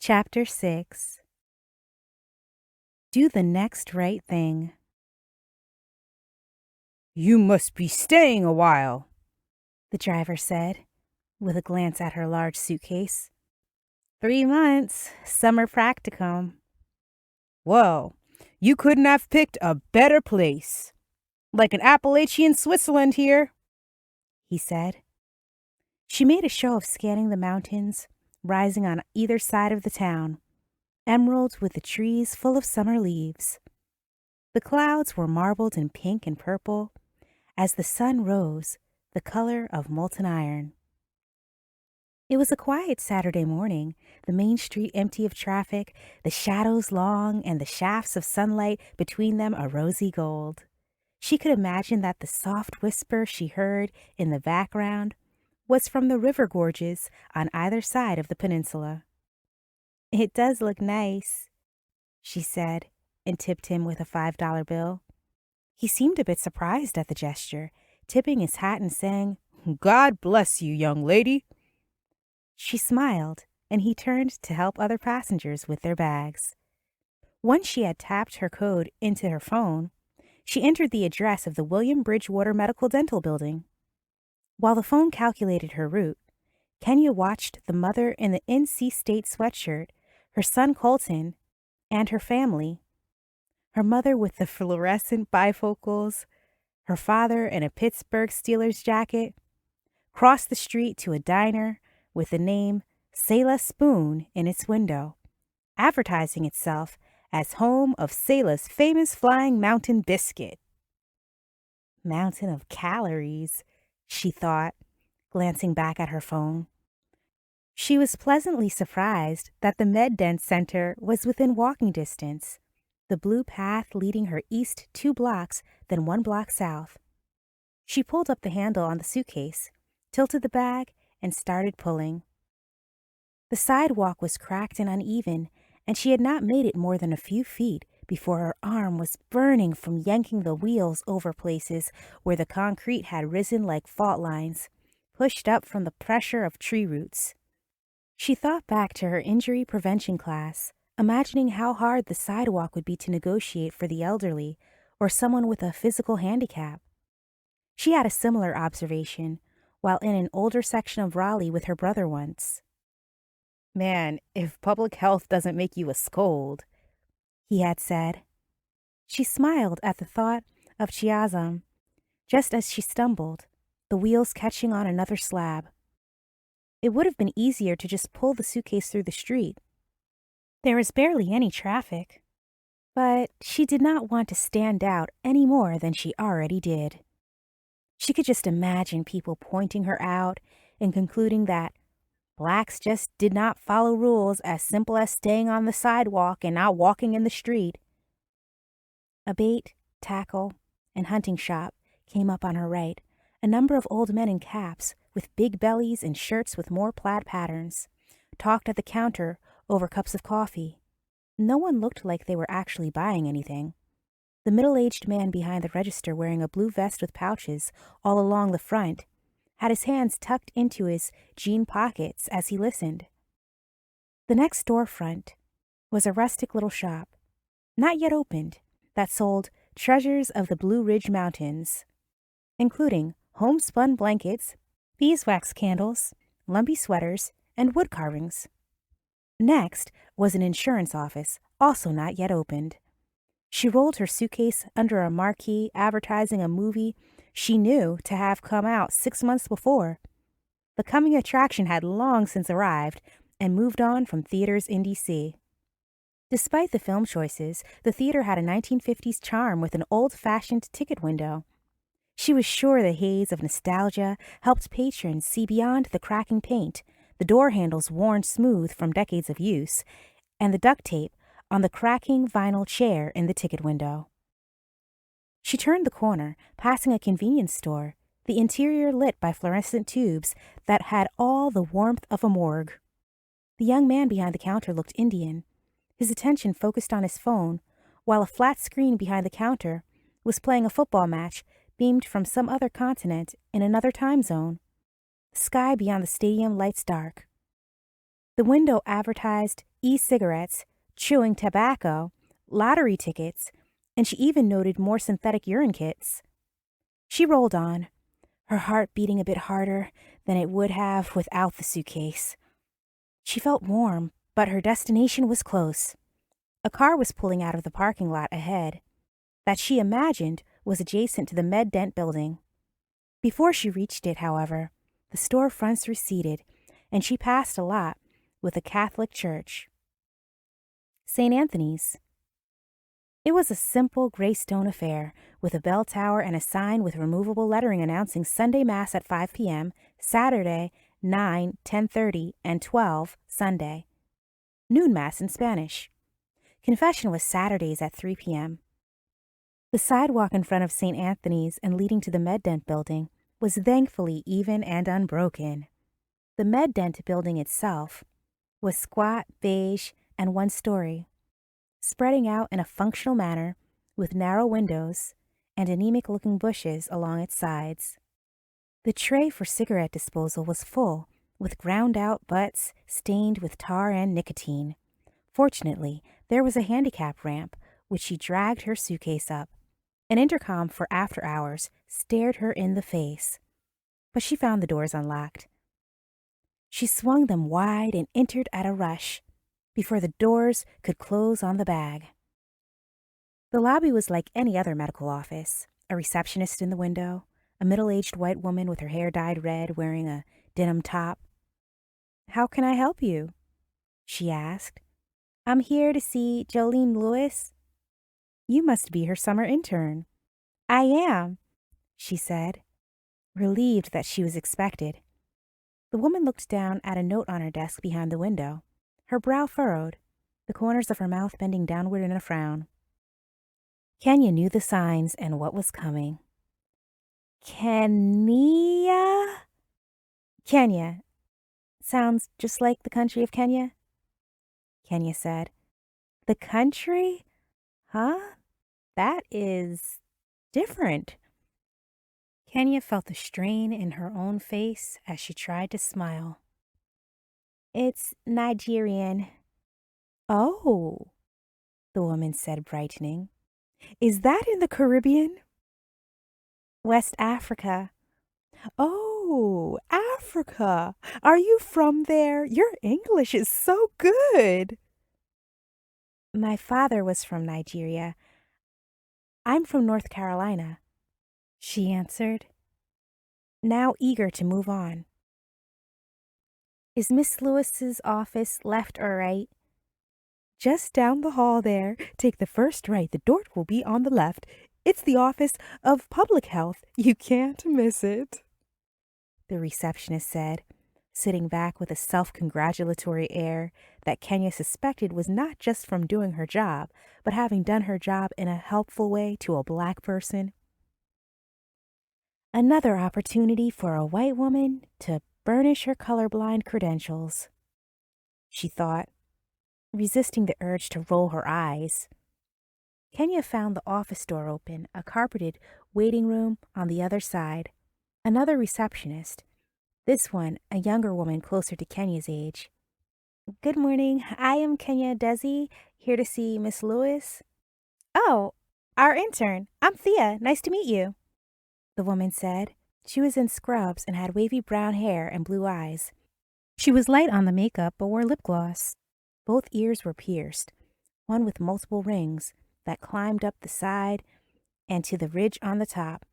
Chapter 6. Do the next right thing. You must be staying a while, The driver said, with a glance at her large suitcase. 3 months, summer practicum. Well, you couldn't have picked a better place. Like an Appalachian Switzerland here, He said. She made a show of scanning the mountains, rising on either side of the town, emerald with the trees full of summer leaves. The clouds were marbled in pink and purple, as the sun rose, the color of molten iron. It was a quiet Saturday morning, the main street empty of traffic, the shadows long and the shafts of sunlight between them a rosy gold. She could imagine that the soft whisper she heard in the background was from the river gorges on either side of the peninsula. "It does look nice," she said, and tipped him with a $5 bill. He seemed a bit surprised at the gesture, tipping his hat and saying, God bless you, young lady. She smiled, and he turned to help other passengers with their bags. Once she had tapped her code into her phone, she entered the address of the William Bridgewater Medical Dental Building. While the phone calculated her route, Kenya watched the mother in the NC State sweatshirt, her son Colton, and her family. Her mother with the fluorescent bifocals, her father in a Pittsburgh Steelers jacket, crossed the street to a diner with the name Selah Spoon in its window, advertising itself as home of Selah's famous flying mountain biscuit. Mountain of calories, she thought, glancing back at her phone. She was pleasantly surprised that the MedDent Center was within walking distance, the blue path leading her east 2 blocks, then 1 block south. She pulled up the handle on the suitcase, tilted the bag, and started pulling. The sidewalk was cracked and uneven, and she had not made it more than a few feet before her arm was burning from yanking the wheels over places where the concrete had risen like fault lines, pushed up from the pressure of tree roots. She thought back to her injury prevention class, imagining how hard the sidewalk would be to negotiate for the elderly or someone with a physical handicap. She had a similar observation while in an older section of Raleigh with her brother once. Man, if public health doesn't make you a scold, he had said. She smiled at the thought of chiasm, just as she stumbled, the wheels catching on another slab. It would have been easier to just pull the suitcase through the street. There was barely any traffic, but she did not want to stand out any more than she already did. She could just imagine people pointing her out and concluding that blacks just did not follow rules as simple as staying on the sidewalk and not walking in the street. A bait, tackle, and hunting shop came up on her right, a number of old men in caps with big bellies and shirts with more plaid patterns, talked at the counter over cups of coffee. No one looked like they were actually buying anything. The middle-aged man behind the register, wearing a blue vest with pouches all along the front, had his hands tucked into his jean pockets as he listened. The next storefront was a rustic little shop, not yet opened, that sold treasures of the Blue Ridge Mountains, including homespun blankets, beeswax candles, lumpy sweaters, and wood carvings. Next was an insurance office, also not yet opened. She rolled her suitcase under a marquee advertising a movie she knew to have come out 6 months before. The coming attraction had long since arrived and moved on from theaters in D.C. Despite the film choices, the theater had a 1950s charm with an old-fashioned ticket window. She was sure the haze of nostalgia helped patrons see beyond the cracking paint, the door handles worn smooth from decades of use, and the duct tape on the cracking vinyl chair in the ticket window. She turned the corner, passing a convenience store, the interior lit by fluorescent tubes that had all the warmth of a morgue. The young man behind the counter looked Indian, his attention focused on his phone, while a flat screen behind the counter was playing a football match beamed from some other continent in another time zone. The sky beyond the stadium lights dark. The window advertised e-cigarettes, chewing tobacco, lottery tickets, and she even noted more synthetic urine kits. She rolled on, her heart beating a bit harder than it would have without the suitcase. She felt warm, but her destination was close. A car was pulling out of the parking lot ahead, that she imagined was adjacent to the Med Dent building. Before she reached it, however, the storefronts receded, and she passed a lot with a Catholic church. St. Anthony's. It was a simple gray stone affair, with a bell tower and a sign with removable lettering announcing Sunday Mass at 5 p.m., Saturday, 9, 10:30, and 12, Sunday. Noon Mass in Spanish. Confession was Saturdays at 3 p.m. The sidewalk in front of St. Anthony's and leading to the Med Dent building was thankfully even and unbroken. The Med Dent building itself was squat, beige, and one-story, spreading out in a functional manner with narrow windows and anemic-looking bushes along its sides. The tray for cigarette disposal was full, with ground-out butts stained with tar and nicotine. Fortunately, there was a handicap ramp, which she dragged her suitcase up. An intercom for after hours stared her in the face, but she found the doors unlocked. She swung them wide and entered at a rush, before the doors could close on the bag. The lobby was like any other medical office. A receptionist in the window, a middle-aged white woman with her hair dyed red wearing a denim top. "How can I help you?" she asked. "I'm here to see Jolene Lewis." "You must be her summer intern." "I am," she said, relieved that she was expected. The woman looked down at a note on her desk behind the window, her brow furrowed, the corners of her mouth bending downward in a frown. Kenya knew the signs and what was coming. Kenia? Kenya. Sounds just like the country of Kenya, Kenya said. The country? Huh? That is different. Kenya felt the strain in her own face as she tried to smile. It's Nigerian. Oh, the woman said, brightening. Is that in the Caribbean? West Africa. Oh, Africa. Are you from there? Your English is so good. My father was from Nigeria. I'm from North Carolina, she answered, now eager to move on. Is Miss Lewis's office left or right? Just down the hall there. Take the first right. The door will be on the left. It's the Office of Public Health. You can't miss it, the receptionist said, sitting back with a self-congratulatory air that Kenya suspected was not just from doing her job, but having done her job in a helpful way to a black person. Another opportunity for a white woman to burnish her colorblind credentials, she thought, resisting the urge to roll her eyes. Kenya found the office door open, a carpeted waiting room on the other side. Another receptionist, this one a younger woman closer to Kenya's age. Good morning. I am Kenya Desi, here to see Miss Lewis. Oh, our intern. I'm Thea. Nice to meet you, the woman said. She was in scrubs and had wavy brown hair and blue eyes. She was light on the makeup but wore lip gloss. Both ears were pierced, one with multiple rings that climbed up the side and to the ridge on the top.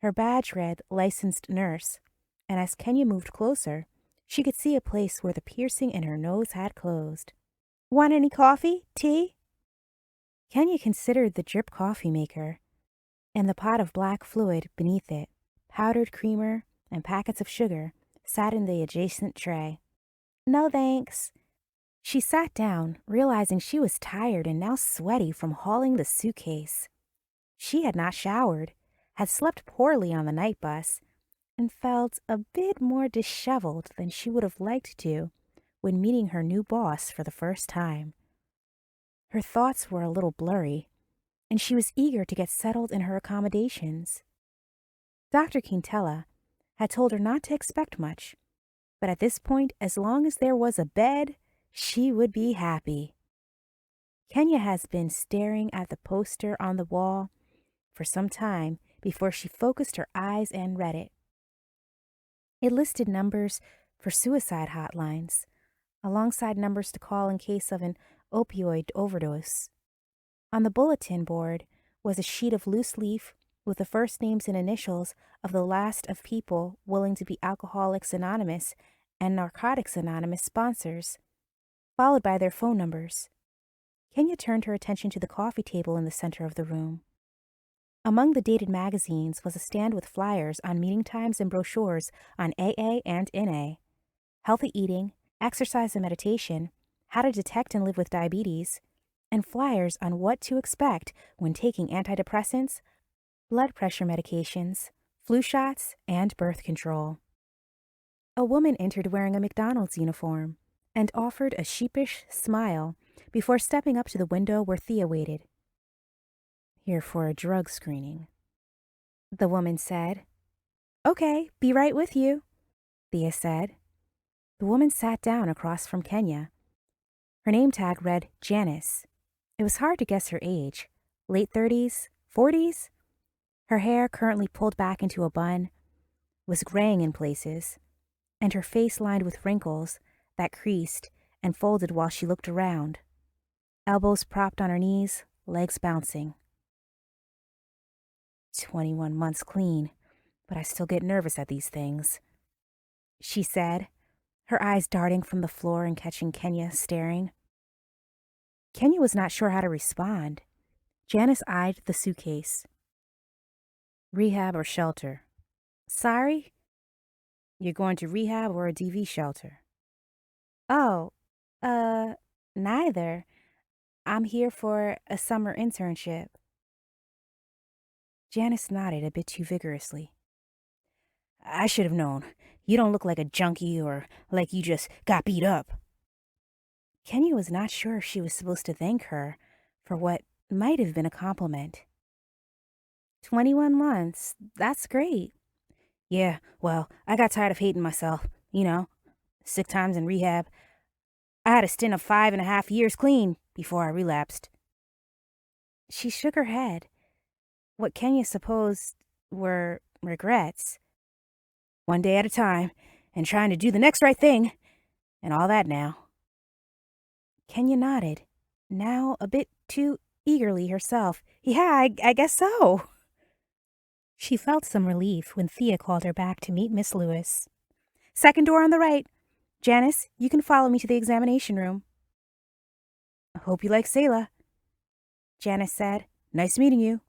Her badge read licensed nurse, and as Kenya moved closer, she could see a place where the piercing in her nose had closed. Want any coffee? Tea? Kenya considered the drip coffee maker and the pot of black fluid beneath it. Powdered creamer and packets of sugar sat in the adjacent tray. No thanks. She sat down, realizing she was tired and now sweaty from hauling the suitcase. She had not showered, had slept poorly on the night bus, and felt a bit more disheveled than she would have liked to when meeting her new boss for the first time. Her thoughts were a little blurry, and she was eager to get settled in her accommodations. Dr. Quintella had told her not to expect much, But at this point, as long as there was a bed, she would be happy. Kenya has been staring at the poster on the wall for some time before she focused her eyes and read it. It listed numbers for suicide hotlines, alongside numbers to call in case of an opioid overdose. On the bulletin board was a sheet of loose leaf with the first names and initials of the last of people willing to be Alcoholics Anonymous and Narcotics Anonymous sponsors, followed by their phone numbers. Kenya turned her attention to the coffee table in the center of the room. Among the dated magazines was a stand with flyers on meeting times and brochures on AA and NA, healthy eating, exercise and meditation, how to detect and live with diabetes, and flyers on what to expect when taking antidepressants, blood pressure medications, flu shots, and birth control. A woman entered wearing a McDonald's uniform and offered a sheepish smile before stepping up to the window where Thea waited. "Here for a drug screening," the woman said. "Okay, be right with you," Thea said. The woman sat down across from Kenya. Her name tag read Janice. It was hard to guess her age, late 30s, 40s? Her hair, currently pulled back into a bun, was graying in places, and her face lined with wrinkles that creased and folded while she looked around, elbows propped on her knees, legs bouncing. 21 months clean, but I still get nervous at these things, she said, her eyes darting from the floor and catching Kenya staring. Kenya was not sure how to respond. Janice eyed the suitcase. "Rehab or shelter?" "Sorry?" "You're going to rehab or a DV shelter?" "Oh, neither. I'm here for a summer internship." Janice nodded a bit too vigorously. "I should have known. You don't look like a junkie or like you just got beat up." Kenya was not sure if she was supposed to thank her for what might have been a compliment. 21 months, that's great. "Yeah, well, I got tired of hating myself, sick times in rehab. I had a stint of 5.5 years clean before I relapsed." She shook her head. What Kenya supposed were regrets. One day at a time, and trying to do the next right thing, and all that now. Kenya nodded, now a bit too eagerly herself. "Yeah, I guess so." She felt some relief when Thea called her back to meet Miss Lewis. "Second door on the right. Janice, you can follow me to the examination room." "I hope you like Selah," Janice said. "Nice meeting you."